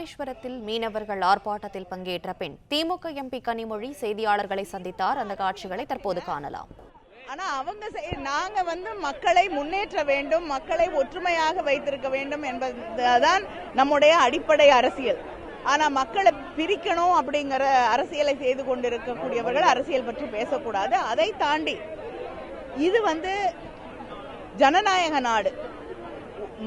ராமேஸ்வரத்தில் மீனவர்கள் ஆர்ப்பாட்டத்தில் பங்கேற்ற பின் திமுக எம்பி கனிமொழி செய்தியாளர்களை சந்தித்தார். அந்த காட்சிகளை தற்போது காணலாம். ஆனா நாங்க மக்களை முன்னேற்ற வேண்டும், மக்களை ஒற்றுமையாக வைத்திருக்க வேண்டும் என்பதுதான் நம்முடைய அடிப்படை அரசியல். ஆனா மக்களை பிரிக்கணும் அப்படிங்கிற அரசியலை செய்து கொண்டிருக்கக்கூடியவர்கள் அரசியல் பற்றி பேசக்கூடாது. அதை தாண்டி இது ஜனநாயக நாடு.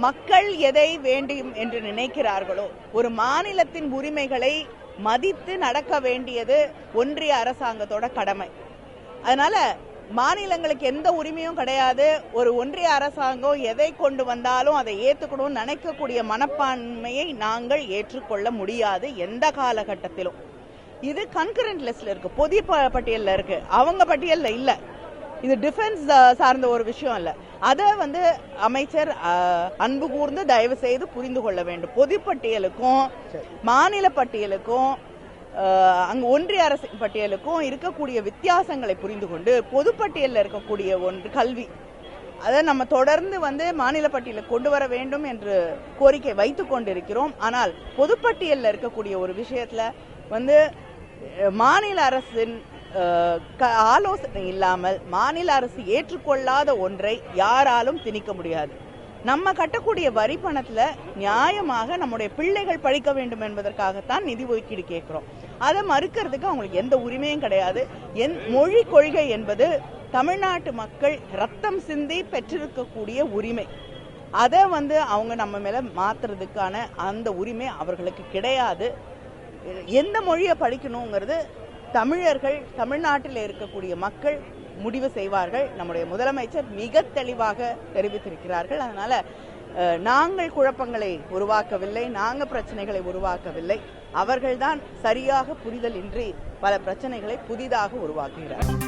மக்கள் எதை வேண்டும் என்று நினைக்கிறார்களோ, ஒரு மாநிலத்தின் உரிமைகளை மதித்து நடக்க வேண்டியது ஒன்றிய அரசாங்கத்தோட கடமை. அதனால மாநிலங்களுக்கு எந்த உரிமையும் கிடையாது. ஒரு ஒன்றிய அரசாங்கம் எதை கொண்டு வந்தாலும் அதை ஏற்றுக்கணும் நினைக்கக்கூடிய மனப்பான்மையை நாங்கள் ஏற்றுக்கொள்ள முடியாது எந்த காலகட்டத்திலும். இது கன்கரண்ட் லிஸ்ட்ல இருக்கு, பொது பட்டியலில் இருக்கு, அவங்க பட்டியலில் இல்லை. இது டிஃபென்ஸ் சார்ந்த ஒரு விஷயம் இல்ல. அதை அமைச்சர் அன்பு கூர்ந்து தயவு செய்து புரிந்து கொள்ள வேண்டும். பொதுப்பட்டியலுக்கும் மாநில பட்டியலுக்கும் அங்க ஒன்றிய அரசு பட்டியலுக்கும் இருக்கக்கூடிய வித்தியாசங்களை புரிந்து கொண்டு பொதுப்பட்டியலில் இருக்கக்கூடிய ஒன்று கல்வி, அதை நம்ம தொடர்ந்து மாநில பட்டியலுக்கு கொண்டு வர வேண்டும் என்று கோரிக்கை வைத்துக் கொண்டிருக்கிறோம். ஆனால் பொதுப்பட்டியலில் இருக்கக்கூடிய ஒரு விஷயத்துல மாநில அரசின் ஆலோசனை இல்லாமல் மாநில அரசு ஏற்றுக்கொள்ளாத ஒன்றை யாராலும் திணிக்க முடியாது. நம்ம கட்டக்கூடிய வரி பணத்துல நியாயமாக நம்முடைய பிள்ளைகள் படிக்க வேண்டும் என்பதற்காகத்தான் நிதி ஒதுக்கீடு கேட்கிறோம். அதை மறுக்கிறதுக்கு அவங்களுக்கு எந்த உரிமையும் கிடையாது. மொழி கொள்கை என்பது தமிழ்நாட்டு மக்கள் ரத்தம் சிந்தி பெற்றிருக்கக்கூடிய உரிமை. அதை அவங்க நம்ம மேல மாத்துறதுக்கான அந்த உரிமை அவர்களுக்கு கிடையாது. எந்த மொழியை படிக்கணுங்கிறது தமிழர்கள், தமிழ்நாட்டில் இருக்கக்கூடிய மக்கள் முடிவு செய்வார்கள். நம்முடைய முதலமைச்சர் மிக தெளிவாக தெரிவித்திருக்கிறார்கள். அதனால நாங்கள் குழப்பங்களை உருவாக்கவில்லை, நாங்கள் பிரச்சனைகளை உருவாக்கவில்லை. அவர்கள்தான் சரியாக புரிதல் இன்றி பல பிரச்சனைகளை புதிதாக உருவாக்குகிறார்கள்.